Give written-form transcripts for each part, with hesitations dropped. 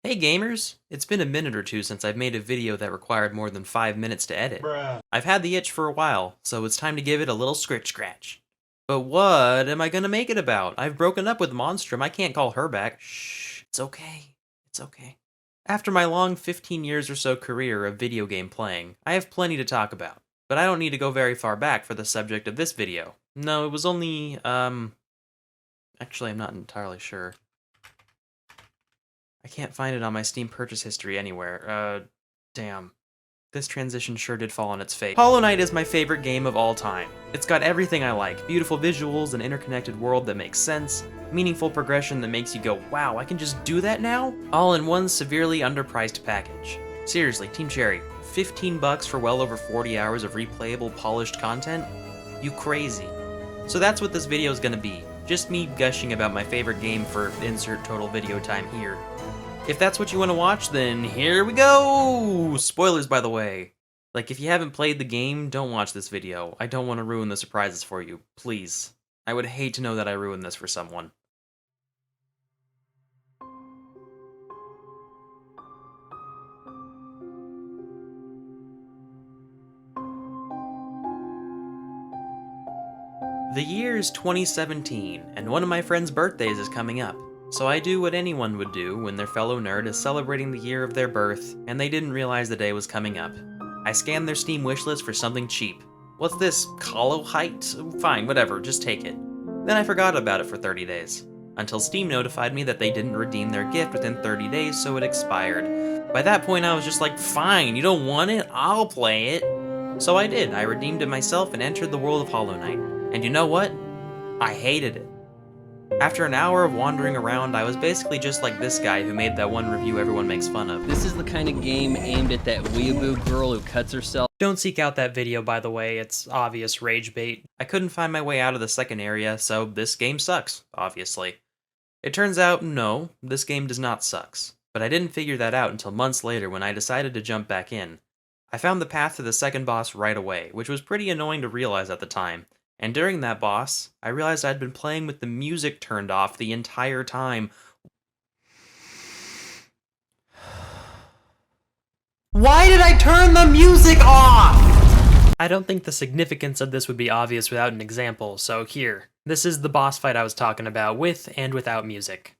Hey gamers! It's been a minute or two since I've made a video that required more than 5 minutes to edit. Bruh. I've had the itch for a while, so it's time to give it a little scratch. But what am I gonna make it about? I've broken up with Monstrum, I can't call her back. Shh, it's okay. It's okay. After my long 15 years or so career of video game playing, I have plenty to talk about. But I don't need to go very far back for the subject of this video. No, it was only, actually I'm not entirely sure. I can't find it on my Steam purchase history anywhere. Damn. This transition sure did fall on its face. Hollow Knight is my favorite game of all time. It's got everything I like. Beautiful visuals, an interconnected world that makes sense, meaningful progression that makes you go, wow, I can just do that now? All in one severely underpriced package. Seriously, Team Cherry, 15 bucks for well over 40 hours of replayable, polished content? You crazy. So that's what this video is gonna be. Just me gushing about my favorite game for insert total video time here. If that's what you want to watch, then here we go! Spoilers, by the way. Like, if you haven't played the game, don't watch this video. I don't want to ruin the surprises for you. Please. I would hate to know that I ruined this for someone. The year is 2017, and one of my friend's birthdays is coming up. So I do what anyone would do when their fellow nerd is celebrating the year of their birth, and they didn't realize the day was coming up. I scanned their Steam wishlist for something cheap. What's this, Hollow Height? Fine, whatever, just take it. Then I forgot about it for 30 days. Until Steam notified me that they didn't redeem their gift within 30 days, so it expired. By that point I was just like, fine, you don't want it? I'll play it. So I did, I redeemed it myself and entered the world of Hollow Knight. And you know what? I hated it. After an hour of wandering around, I was basically just like this guy who made that one review everyone makes fun of. This is the kind of game aimed at that weeaboo girl who cuts herself. Don't seek out that video, by the way, it's obvious rage bait. I couldn't find my way out of the second area, so this game sucks, obviously. It turns out, no, this game does not sucks. But I didn't figure that out until months later when I decided to jump back in. I found the path to the second boss right away, which was pretty annoying to realize at the time. And during that boss, I realized I'd been playing with the music turned off the entire time. Why did I turn the music off? I don't think the significance of this would be obvious without an example, so here. This is the boss fight I was talking about, with and without music.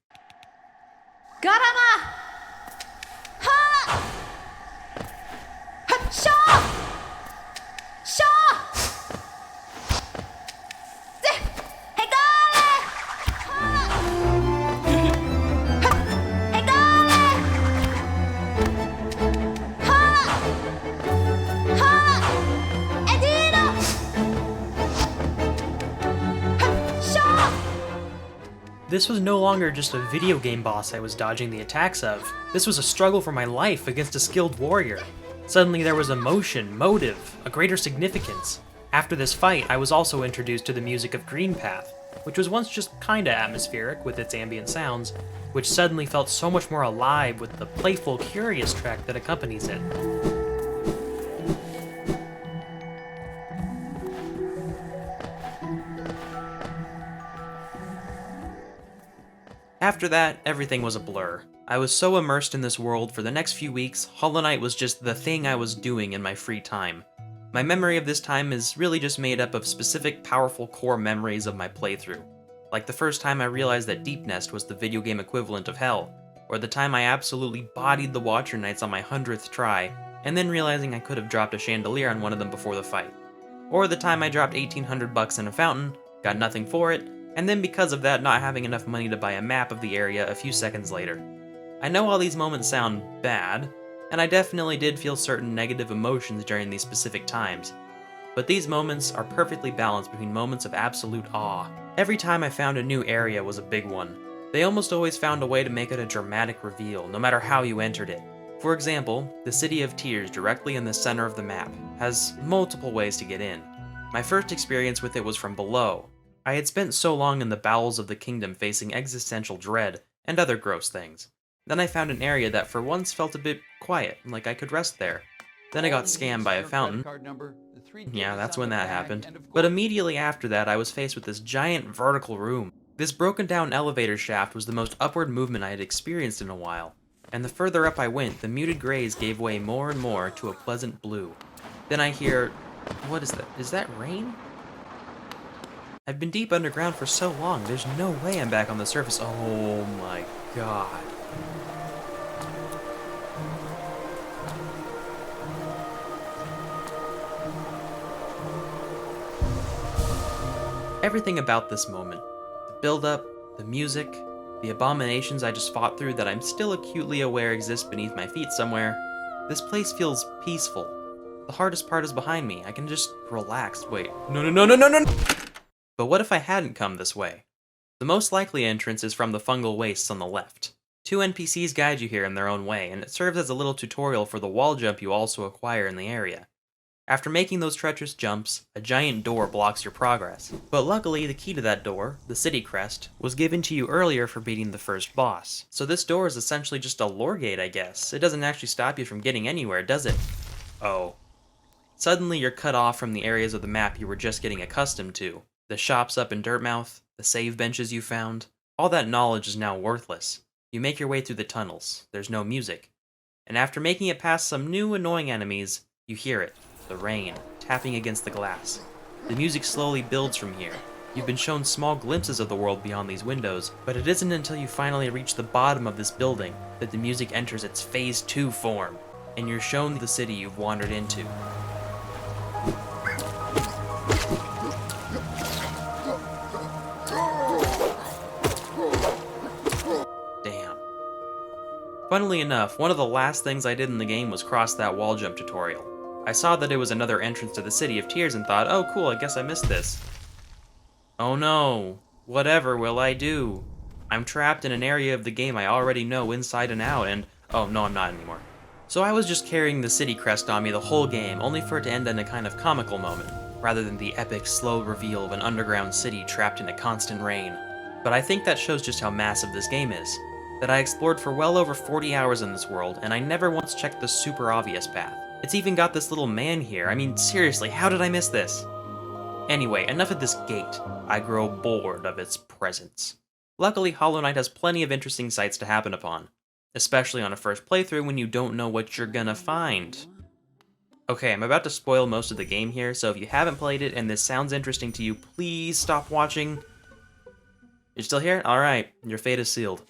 Garama! Ha! Ha! Shaw! Shaw! This was no longer just a video game boss I was dodging the attacks of. This was a struggle for my life against a skilled warrior. Suddenly there was emotion, motive, a greater significance. After this fight, I was also introduced to the music of Green Path, which was once just kinda atmospheric with its ambient sounds, which suddenly felt so much more alive with the playful, curious track that accompanies it. After that, everything was a blur. I was so immersed in this world for the next few weeks, Hollow Knight was just the thing I was doing in my free time. My memory of this time is really just made up of specific, powerful core memories of my playthrough. Like the first time I realized that Deep Nest was the video game equivalent of hell, or the time I absolutely bodied the Watcher Knights on my 100th try, and then realizing I could have dropped a chandelier on one of them before the fight. Or the time I dropped 1,800 bucks in a fountain, got nothing for it, and then because of that not having enough money to buy a map of the area a few seconds later. I know all these moments sound bad, and I definitely did feel certain negative emotions during these specific times, but these moments are perfectly balanced between moments of absolute awe. Every time I found a new area was a big one. They almost always found a way to make it a dramatic reveal, no matter how you entered it. For example, the City of Tears directly in the center of the map has multiple ways to get in. My first experience with it was from below. I had spent so long in the bowels of the kingdom facing existential dread and other gross things. Then I found an area that for once felt a bit quiet, like I could rest there. Then I got scammed by a fountain. Yeah, that's when that happened. But immediately after that, I was faced with this giant vertical room. This broken down elevator shaft was the most upward movement I had experienced in a while. and the further up I went, the muted grays gave way more and more to a pleasant blue. Then I hear... what is that? Is that rain? I've been deep underground for so long, there's no way I'm back on the surface. Oh my god. Everything about this moment, the build-up, the music, the abominations I just fought through that I'm still acutely aware exist beneath my feet somewhere, this place feels peaceful. The hardest part is behind me. I can just relax. Wait, no. But what if I hadn't come this way? The most likely entrance is from the fungal wastes on the left. 2 NPCs guide you here in their own way, and it serves as a little tutorial for the wall jump you also acquire in the area. After making those treacherous jumps, a giant door blocks your progress. But luckily, the key to that door, the city crest, was given to you earlier for beating the first boss. So this door is essentially just a lore gate, I guess. It doesn't actually stop you from getting anywhere, does it? Oh. Suddenly you're cut off from the areas of the map you were just getting accustomed to. The shops up in Dirtmouth, the save benches you found. All that knowledge is now worthless. You make your way through the tunnels. There's no music. And after making it past some new annoying enemies, you hear it. The rain, tapping against the glass. The music slowly builds from here. You've been shown small glimpses of the world beyond these windows, but it isn't until you finally reach the bottom of this building that the music enters its Phase 2 form, and you're shown the city you've wandered into. Damn. Funnily enough, one of the last things I did in the game was cross that wall jump tutorial. I saw that it was another entrance to the City of Tears and thought, oh cool, I guess I missed this. Oh no, whatever will I do? I'm trapped in an area of the game I already know inside and out and... oh no, I'm not anymore. So I was just carrying the city crest on me the whole game, only for it to end in a kind of comical moment, rather than the epic, slow reveal of an underground city trapped in a constant rain. But I think that shows just how massive this game is. That I explored for well over 40 hours in this world, and I never once checked the super obvious path. It's even got this little man here. I mean, seriously, how did I miss this? Anyway, enough of this gate. I grow bored of its presence. Luckily, Hollow Knight has plenty of interesting sights to happen upon, especially on a first playthrough when you don't know what you're gonna find. Okay, I'm about to spoil most of the game here, so if you haven't played it and this sounds interesting to you, please stop watching. You're still here? Alright, your fate is sealed.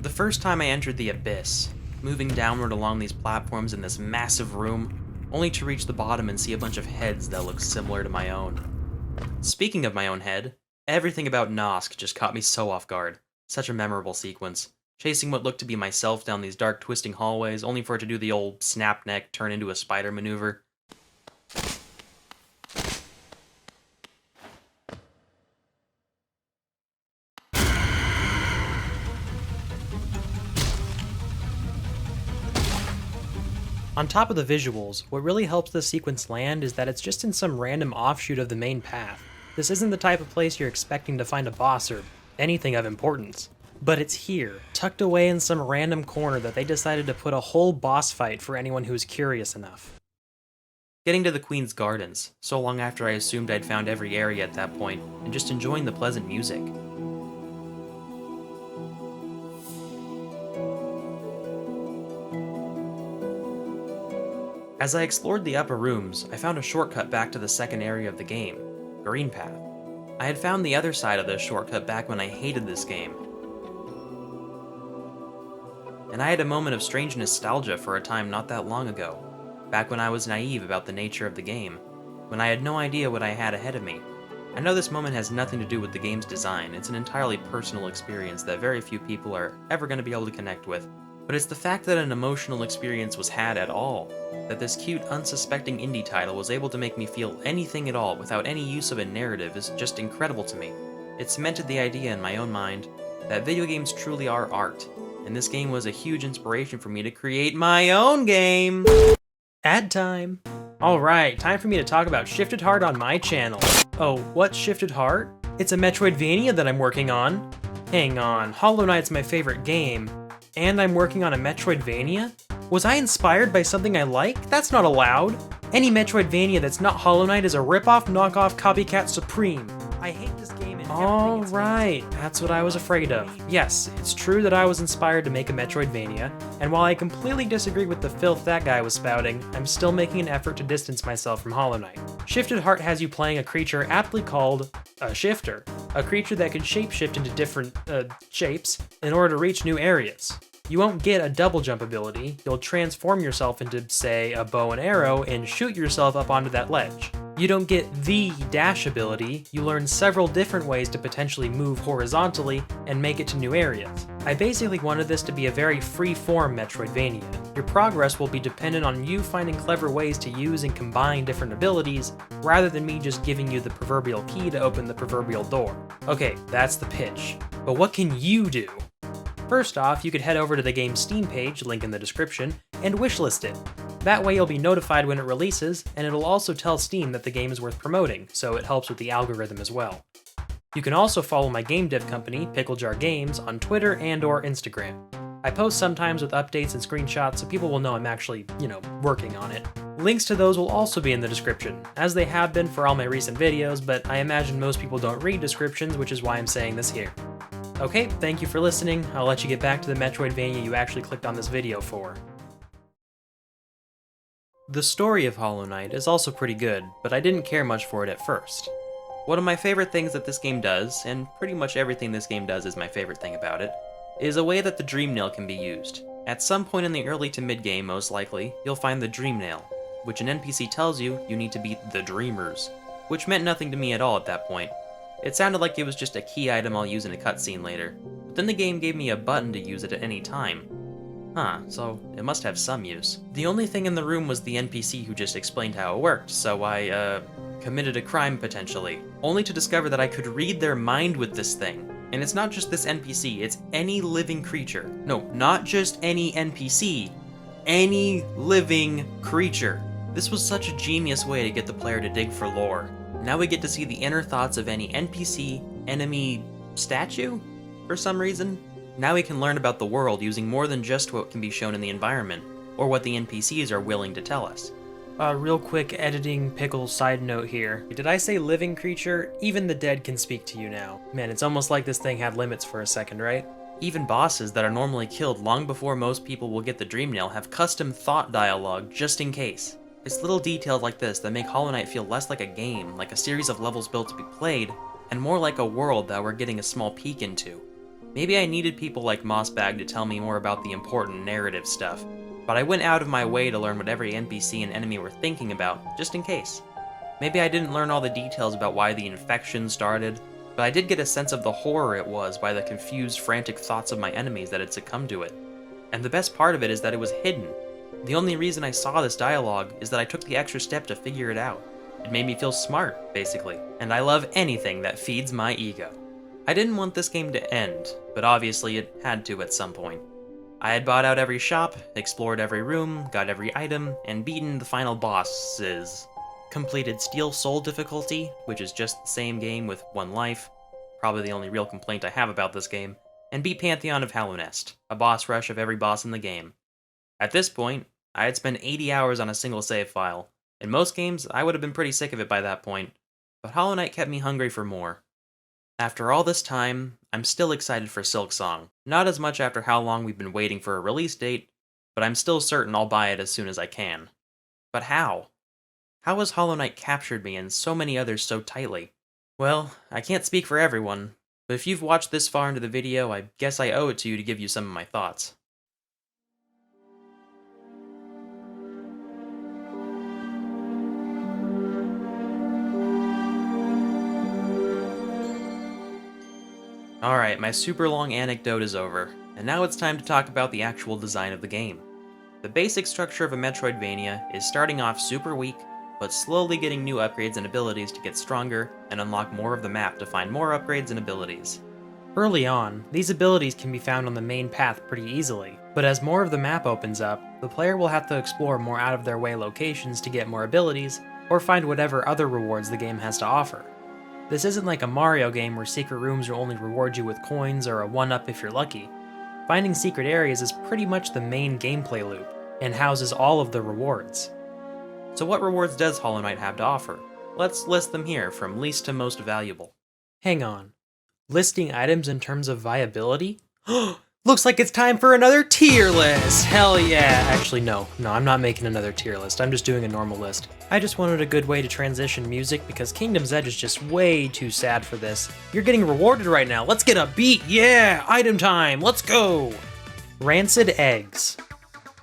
The first time I entered the Abyss, moving downward along these platforms in this massive room, only to reach the bottom and see a bunch of heads that look similar to my own. Speaking of my own head, everything about Nosk just caught me so off guard. Such a memorable sequence. Chasing what looked to be myself down these dark twisting hallways, only for it to do the old snap neck turn into a spider maneuver. On top of the visuals, what really helps this sequence land is that it's just in some random offshoot of the main path. This isn't the type of place you're expecting to find a boss or anything of importance. But it's here, tucked away in some random corner that they decided to put a whole boss fight for anyone who's curious enough. Getting to the Queen's Gardens, so long after I assumed I'd found every area at that point, and just enjoying the pleasant music. As I explored the upper rooms, I found a shortcut back to the second area of the game, Green Path. I had found the other side of this shortcut back when I hated this game. And I had a moment of strange nostalgia for a time not that long ago, back when I was naive about the nature of the game, when I had no idea what I had ahead of me. I know this moment has nothing to do with the game's design, it's an entirely personal experience that very few people are ever going to be able to connect with, but it's the fact that an emotional experience was had at all, that this cute, unsuspecting indie title was able to make me feel anything at all without any use of a narrative is just incredible to me. It cemented the idea in my own mind that video games truly are art, and this game was a huge inspiration for me to create my own game! Ad time! Alright, time for me to talk about Shifted Heart on my channel. Oh, what's Shifted Heart? It's a Metroidvania that I'm working on. Hang on, Hollow Knight's my favorite game, And I'm working on a Metroidvania? Was I inspired by something I like? That's not allowed. Any Metroidvania that's not Hollow Knight is a rip-off, knockoff, copycat supreme. I hate this game and all right, that's what I was afraid of. Yes, it's true that I was inspired to make a Metroidvania, and while I completely disagree with the filth that guy was spouting, I'm still making an effort to distance myself from Hollow Knight. Shifted Heart has you playing a creature aptly called a shifter, a creature that can shapeshift into different shapes in order to reach new areas. You won't get a double jump ability, you'll transform yourself into, say, a bow and arrow and shoot yourself up onto that ledge. You don't get the dash ability, you learn several different ways to potentially move horizontally and make it to new areas. I basically wanted this to be a very free-form Metroidvania. Your progress will be dependent on you finding clever ways to use and combine different abilities, rather than me just giving you the proverbial key to open the proverbial door. Okay, that's the pitch. But what can you do? First off, you could head over to the game's Steam page, link in the description, and wishlist it. That way you'll be notified when it releases, and it'll also tell Steam that the game is worth promoting, so it helps with the algorithm as well. You can also follow my game dev company, Pickle Jar Games, on Twitter and/or Instagram. I post sometimes with updates and screenshots so people will know I'm actually, working on it. Links to those will also be in the description, as they have been for all my recent videos, but I imagine most people don't read descriptions, which is why I'm saying this here. Okay, thank you for listening. I'll let you get back to the Metroidvania you actually clicked on this video for. The story of Hollow Knight is also pretty good, but I didn't care much for it at first. One of my favorite things that this game does, and pretty much everything this game does is my favorite thing about it, is a way that the Dream Nail can be used. At some point in the early to mid game, most likely, you'll find the Dream Nail, which an NPC tells you need to beat the Dreamers, which meant nothing to me at all at that point. It sounded like it was just a key item I'll use in a cutscene later, but then the game gave me a button to use it at any time. So it must have some use. The only thing in the room was the NPC who just explained how it worked, so I, committed a crime potentially, only to discover that I could read their mind with this thing. And it's not just this NPC, it's any living creature. No, not just any NPC, any living creature. This was such a genius way to get the player to dig for lore. Now we get to see the inner thoughts of any NPC, enemy, statue? For some reason? Now we can learn about the world using more than just what can be shown in the environment, or what the NPCs are willing to tell us. Real quick editing pickle side note here. Did I say living creature? Even the dead can speak to you now. Man, it's almost like this thing had limits for a second, right? Even bosses that are normally killed long before most people will get the Dream Nail have custom thought dialogue just in case. It's little details like this that make Hollow Knight feel less like a game, like a series of levels built to be played, and more like a world that we're getting a small peek into. Maybe I needed people like Mossbag to tell me more about the important narrative stuff, but I went out of my way to learn what every NPC and enemy were thinking about, just in case. Maybe I didn't learn all the details about why the infection started, but I did get a sense of the horror it was by the confused, frantic thoughts of my enemies that had succumbed to it. And the best part of it is that it was hidden. The only reason I saw this dialogue is that I took the extra step to figure it out. It made me feel smart, basically, and I love anything that feeds my ego. I didn't want this game to end, but obviously it had to at some point. I had bought out every shop, explored every room, got every item, and beaten the final bosses. Completed Steel Soul difficulty, which is just the same game with one life, probably the only real complaint I have about this game, and beat Pantheon of Hallownest, a boss rush of every boss in the game. At this point, I had spent 80 hours on a single save file. In most games, I would have been pretty sick of it by that point, but Hollow Knight kept me hungry for more. After all this time, I'm still excited for Silksong. Not as much after how long we've been waiting for a release date, but I'm still certain I'll buy it as soon as I can. But how? How has Hollow Knight captured me and so many others so tightly? Well, I can't speak for everyone, but if you've watched this far into the video, I guess I owe it to you to give you some of my thoughts. Alright, my super long anecdote is over, and now it's time to talk about the actual design of the game. The basic structure of a Metroidvania is starting off super weak, but slowly getting new upgrades and abilities to get stronger, and unlock more of the map to find more upgrades and abilities. Early on, these abilities can be found on the main path pretty easily, but as more of the map opens up, the player will have to explore more out-of-their-way locations to get more abilities, or find whatever other rewards the game has to offer. This isn't like a Mario game where secret rooms will only reward you with coins or a 1-up if you're lucky. Finding secret areas is pretty much the main gameplay loop, and houses all of the rewards. So what rewards does Hollow Knight have to offer? Let's list them here, from least to most valuable. Hang on. Listing items in terms of viability? Looks like it's time for another tier list! Hell yeah! Actually, no, I'm not making another tier list. I'm just doing a normal list. I just wanted a good way to transition music because Kingdom's Edge is just way too sad for this. You're getting rewarded right now. Let's get a beat! Yeah! Item time! Let's go! Rancid Eggs.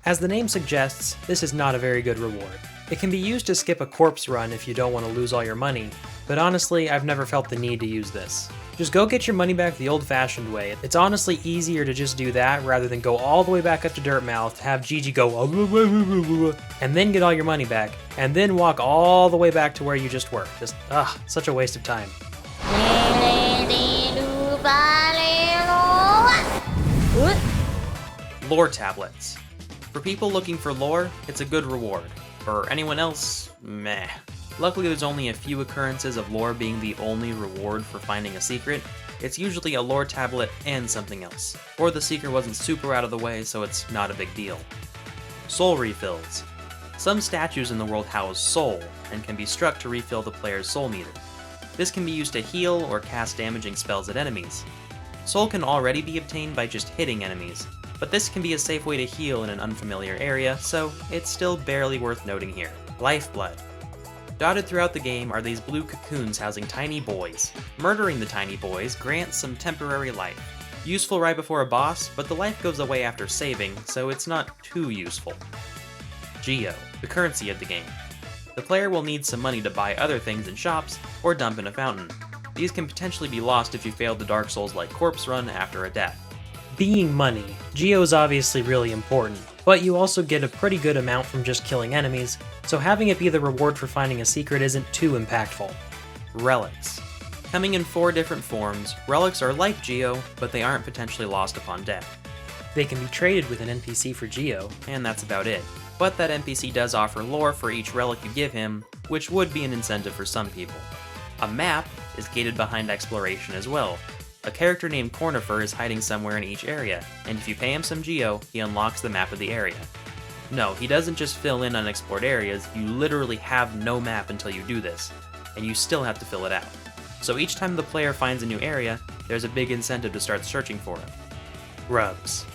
As the name suggests, this is not a very good reward. It can be used to skip a corpse run if you don't want to lose all your money, but honestly, I've never felt the need to use this. Just go get your money back the old-fashioned way. It's honestly easier to just do that rather than go all the way back up to Dirtmouth, have Gigi go and then get all your money back, and then walk all the way back to where you just were. Just, such a waste of time. Lore tablets. For people looking for lore, it's a good reward. For anyone else, meh. Luckily, there's only a few occurrences of lore being the only reward for finding a secret. It's usually a lore tablet and something else. Or the secret wasn't super out of the way, so it's not a big deal. Soul refills. Some statues in the world house soul, and can be struck to refill the player's soul meter. This can be used to heal or cast damaging spells at enemies. Soul can already be obtained by just hitting enemies, but this can be a safe way to heal in an unfamiliar area, so it's still barely worth noting here. Lifeblood. Dotted throughout the game are these blue cocoons housing tiny boys. Murdering the tiny boys grants some temporary life. Useful right before a boss, but the life goes away after saving, so it's not too useful. Geo, the currency of the game. The player will need some money to buy other things in shops, or dump in a fountain. These can potentially be lost if you failed the Dark Souls-like corpse run after a death. Being money, Geo is obviously really important, but you also get a pretty good amount from just killing enemies, so having it be the reward for finding a secret isn't too impactful. Relics. Coming in 4 different forms, relics are like Geo, but they aren't potentially lost upon death. They can be traded with an NPC for Geo, And that's about it. But that NPC does offer lore for each relic you give him, which would be an incentive for some people. A map is gated behind exploration as well. A character named Cornifer is hiding somewhere in each area, and if you pay him some Geo, he unlocks the map of the area. No, he doesn't just fill in unexplored areas, you literally have no map until you do this, and you still have to fill it out. So each time the player finds a new area, there's a big incentive to start searching for it. Grubs.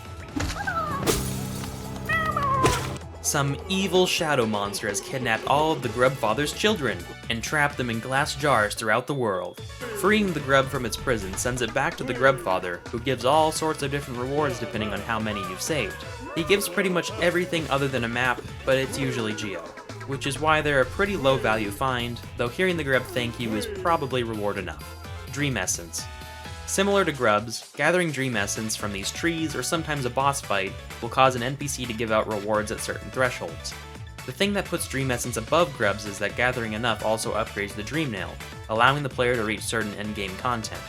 Some evil shadow monster has kidnapped all of the Grub Father's children and trapped them in glass jars throughout the world. Freeing the grub from its prison sends it back to the Grub Father, who gives all sorts of different rewards depending on how many you've saved. He gives pretty much everything other than a map, but it's usually Geo, which is why they're a pretty low value find, though hearing the grub thank you is probably reward enough. Dream Essence. Similar to grubs, gathering Dream Essence from these trees or sometimes a boss fight will cause an NPC to give out rewards at certain thresholds. The thing that puts Dream Essence above grubs is that gathering enough also upgrades the Dream Nail, allowing the player to reach certain endgame content.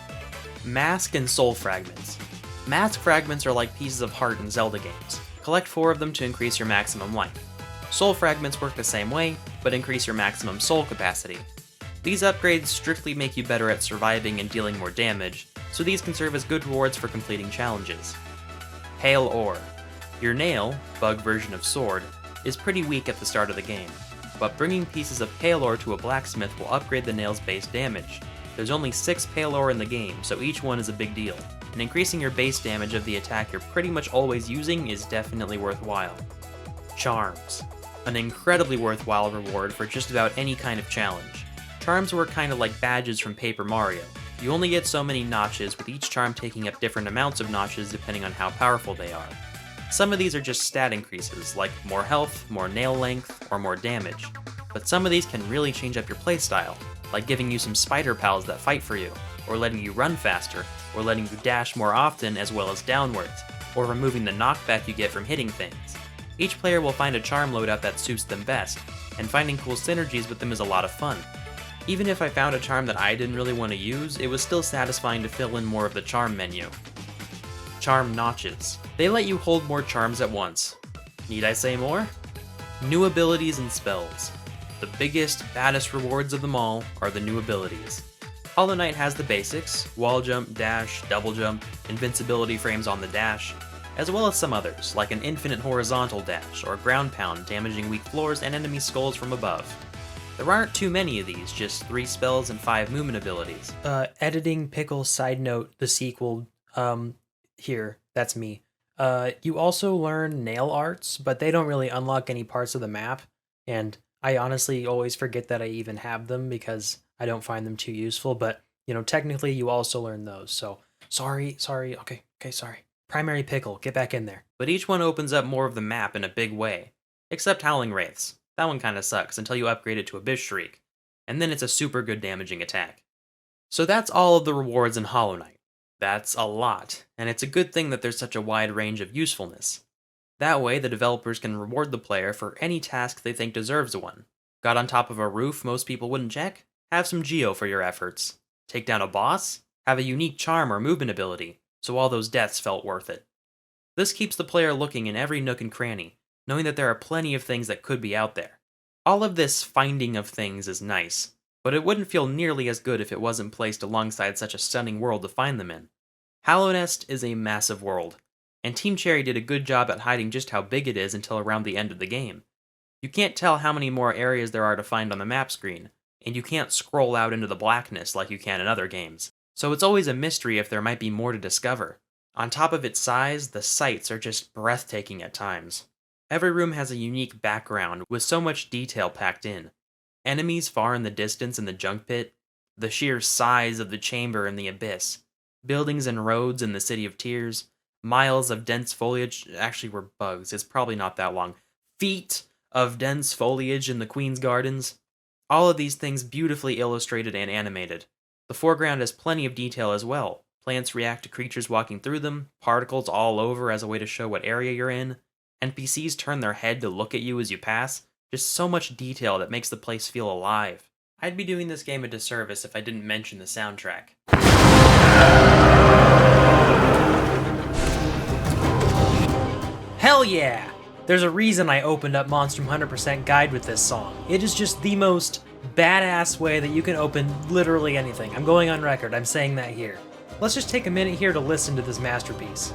Mask and Soul Fragments. Mask fragments are like pieces of heart in Zelda games. Collect 4 of them to increase your maximum life. Soul fragments work the same way, but increase your maximum soul capacity. These upgrades strictly make you better at surviving and dealing more damage, so these can serve as good rewards for completing challenges. Pale Ore. Your nail, bug version of sword, is pretty weak at the start of the game, but bringing pieces of Pale Ore to a blacksmith will upgrade the nail's base damage. There's only 6 Pale Ore in the game, so each one is a big deal, and increasing your base damage of the attack you're pretty much always using is definitely worthwhile. Charms. An incredibly worthwhile reward for just about any kind of challenge. Charms work kinda like badges from Paper Mario. You only get so many notches, with each charm taking up different amounts of notches depending on how powerful they are. Some of these are just stat increases, like more health, more nail length, or more damage. But some of these can really change up your playstyle, like giving you some spider pals that fight for you, or letting you run faster, or letting you dash more often as well as downwards, or removing the knockback you get from hitting things. Each player will find a charm loadout that suits them best, and finding cool synergies with them is a lot of fun. Even if I found a charm that I didn't really want to use, it was still satisfying to fill in more of the charm menu. Charm Notches. They let you hold more charms at once. Need I say more? New abilities and spells. The biggest, baddest rewards of them all are the new abilities. Hollow Knight has the basics: wall jump, dash, double jump, invincibility frames on the dash, as well as some others, like an infinite horizontal dash or ground pound damaging weak floors and enemy skulls from above. There aren't too many of these, just 3 spells and 5 movement abilities. Editing Pickle side note, the sequel, here, that's me. You also learn nail arts, but they don't really unlock any parts of the map, and I honestly always forget that I even have them because I don't find them too useful, but, technically you also learn those, so sorry, okay, sorry. Primary Pickle, get back in there. But each one opens up more of the map in a big way, except Howling Wraiths. That one kinda sucks until you upgrade it to Abyss Shriek, and then it's a super good damaging attack. So that's all of the rewards in Hollow Knight. That's a lot, and it's a good thing that there's such a wide range of usefulness. That way, the developers can reward the player for any task they think deserves one. Got on top of a roof most people wouldn't check? Have some geo for your efforts. Take down a boss? Have a unique charm or movement ability, so all those deaths felt worth it. This keeps the player looking in every nook and cranny, knowing that there are plenty of things that could be out there. All of this finding of things is nice, but it wouldn't feel nearly as good if it wasn't placed alongside such a stunning world to find them in. Hallow Nest is a massive world, and Team Cherry did a good job at hiding just how big it is until around the end of the game. You can't tell how many more areas there are to find on the map screen, and you can't scroll out into the blackness like you can in other games, so it's always a mystery if there might be more to discover. On top of its size, the sights are just breathtaking at times. Every room has a unique background with so much detail packed in. Enemies far in the distance in the junk pit, the sheer size of the chamber in the abyss, buildings and roads in the City of Tears, miles of dense foliage, actually we're bugs, it's probably not that long, feet of dense foliage in the Queen's Gardens. All of these things beautifully illustrated and animated. The foreground has plenty of detail as well. Plants react to creatures walking through them, particles all over as a way to show what area you're in. NPCs turn their head to look at you as you pass. Just so much detail that makes the place feel alive. I'd be doing this game a disservice if I didn't mention the soundtrack. Hell yeah! There's a reason I opened up Monstrum 100% Guide with this song. It is just the most badass way that you can open literally anything. I'm going on record, I'm saying that here. Let's just take a minute here to listen to this masterpiece.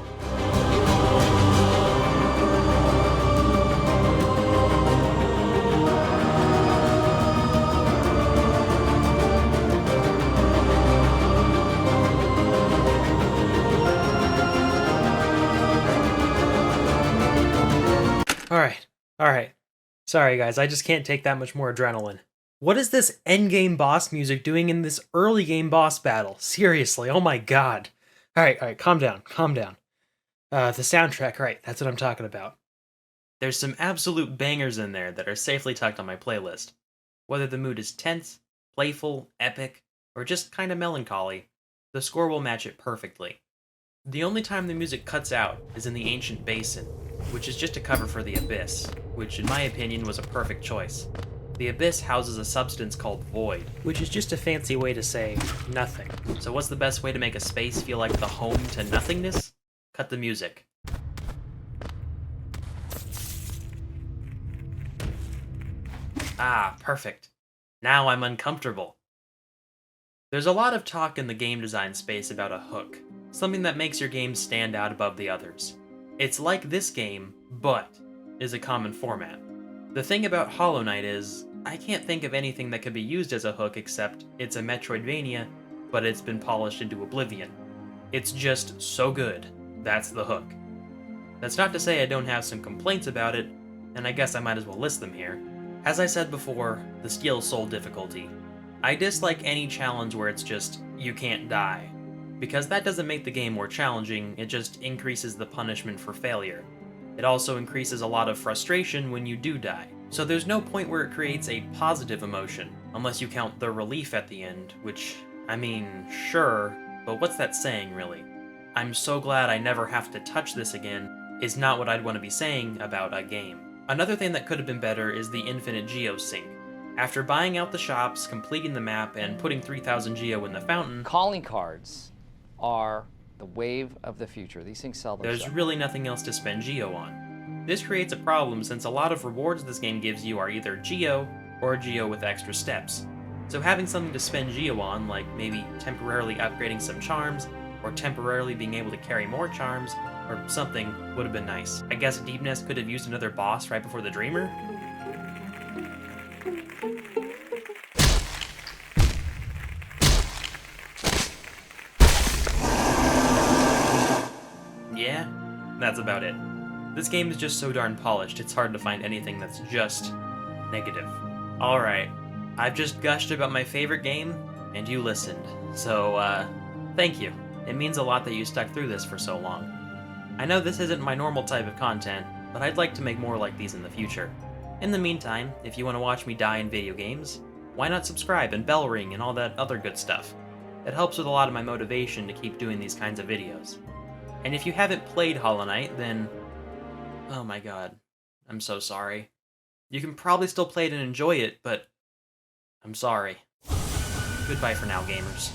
Alright. Sorry guys, I just can't take that much more adrenaline. What is this endgame boss music doing in this early game boss battle? Seriously, oh my god. Alright, calm down. The soundtrack, right, that's what I'm talking about. There's some absolute bangers in there that are safely tucked on my playlist. Whether the mood is tense, playful, epic, or just kinda melancholy, the score will match it perfectly. The only time the music cuts out is in the Ancient Basin, which is just a cover for the Abyss, which in my opinion was a perfect choice. The Abyss houses a substance called Void, Which is just a fancy way to say nothing. so what's the best way to make a space feel like the home to nothingness? Cut the music. Ah, perfect. Now I'm uncomfortable. There's a lot of talk in the game design space about a hook, something that makes your game stand out above the others. It's like this game, but is a common format. The thing about Hollow Knight is, I can't think of anything that could be used as a hook except it's a Metroidvania, but it's been polished into oblivion. It's just so good, that's the hook. That's not to say I don't have some complaints about it, and I guess I might as well list them here. As I said before, the Steel Soul difficulty. I dislike any challenge where it's just, you can't die. Because that doesn't make the game more challenging, it just increases the punishment for failure. It also increases a lot of frustration when you do die. So there's no point where it creates a positive emotion, unless you count the relief at the end, which, I mean, sure, but what's that saying really? I'm so glad I never have to touch this again is not what I'd want to be saying about a game. Another thing that could have been better is the infinite geo sync. After buying out the shops, completing the map, and putting 3000 geo in the fountain, Calling cards are the wave of the future. These things sell themselves. there's really nothing else to spend geo on. This creates a problem since a lot of rewards this game gives you are either geo or geo with extra steps. So having something to spend geo on, like maybe temporarily upgrading some charms, or temporarily being able to carry more charms, or something would have been nice. I guess Deepness could have used another boss right before the Dreamer? Yeah, that's about it. This game is just so darn polished, it's hard to find anything that's just negative. Alright, I've just gushed about my favorite game, and you listened. So, thank you. It means a lot that you stuck through this for so long. I know this isn't my normal type of content, but I'd like to make more like these in the future. In the meantime, if you want to watch me die in video games, why not subscribe and bell ring and all that other good stuff? It helps with a lot of my motivation to keep doing these kinds of videos. And if you haven't played Hollow Knight, then... oh my god, I'm so sorry. You can probably still play it and enjoy it, but... I'm sorry. Goodbye for now, gamers.